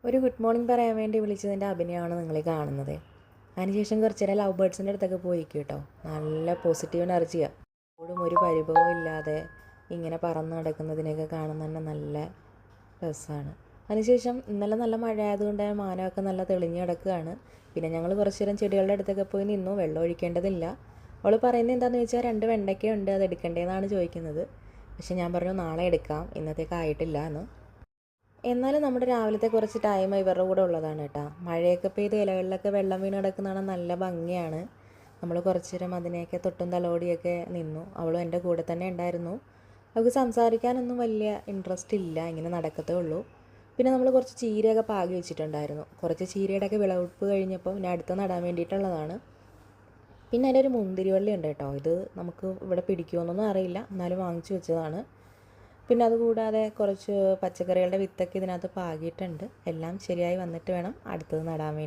ഒരു good morning പറയാൻ വേണ്ടി വിളിച്ചതിൻ്റെ അഭിനയമാണ് നിങ്ങൾ കാണുന്നത്. അതിനുശേഷം കുറച്ച് നേരം ലവ് ബേർഡ്സിൻ്റെ അടുത്തൊക്കെ പോയി കേട്ടോ. നല്ല പോസിറ്റീവ് എനർജിയാണ്. എപ്പോഴും ഒരു പരിഭവം ഇല്ലാതെ ഇങ്ങനെ പറന്ന് നടക്കുന്നതിനെയൊക്കെ കാണുന്ന തന്നെ നല്ല രസമാണ്. അതിനുശേഷം ഇന്നലെ നല്ല മഴ ആയതുകൊണ്ട് മാനമൊക്കെ നല്ല തെളിഞ്ഞ് കിടക്കുകയാണ്. പിന്നെ ഞങ്ങൾ കുറച്ച് നേരം ചെടികളുടെ അടുത്തൊക്കെ പോയി നിന്നു. വെള്ളം ഒഴിക്കേണ്ടതില്ല. അവൾ പറയുന്നത് എന്താണെന്ന് ചോദിച്ചാൽ 2 വെണ്ടയ്ക്കയുണ്ട്, അത് എടുക്കണ്ടേന്നാണ് ചോദിക്കുന്നത്. പക്ഷെ ഞാൻ പറഞ്ഞു നാളെ എടുക്കാം, ഇന്നത്തേക്ക് ആയിട്ടില്ല എന്ന്. എന്നാലും നമ്മുടെ രാവിലത്തെ കുറച്ച് ടൈം ഇവരുടെ കൂടെ ഉള്ളതാണ് കേട്ടോ. മഴയൊക്കെ പെയ്ത് ഇലകളിലൊക്കെ വെള്ളം വീണ് കിടക്കുന്നതാണ്, നല്ല ഭംഗിയാണ്. നമ്മൾ കുറച്ച് നേരം അതിനെയൊക്കെ തൊട്ടും തലോടിയൊക്കെ നിന്നു. അവളും എൻ്റെ കൂടെ തന്നെ ഉണ്ടായിരുന്നു. അവൾക്ക് സംസാരിക്കാനൊന്നും വലിയ ഇൻട്രസ്റ്റ് ഇല്ല, ഇങ്ങനെ നടക്കത്തേ ഉള്ളൂ. പിന്നെ നമ്മൾ കുറച്ച് ചീരയൊക്കെ പാകി വെച്ചിട്ടുണ്ടായിരുന്നു. കുറച്ച് ചീരയുടെയൊക്കെ വിളവെടുപ്പ് കഴിഞ്ഞപ്പോൾ പിന്നെ അടുത്ത് നടാൻ വേണ്ടിയിട്ടുള്ളതാണ്. പിന്നെ അതിൻ്റെ ഒരു മുന്തിരി വള്ളി ഉണ്ട് കേട്ടോ. ഇത് നമുക്ക് ഇവിടെ പിടിക്കുമെന്നൊന്നും അറിയില്ല, എന്നാലും വാങ്ങിച്ചു വെച്ചതാണ്. പിന്നെ അതുകൂടാതെ കുറച്ച് പച്ചക്കറികളുടെ വിത്തൊക്കെ ഇതിനകത്ത് പാകിയിട്ടുണ്ട്. എല്ലാം ശരിയായി വന്നിട്ട് വേണം അടുത്തത് നടാൻ വേണ്ടി.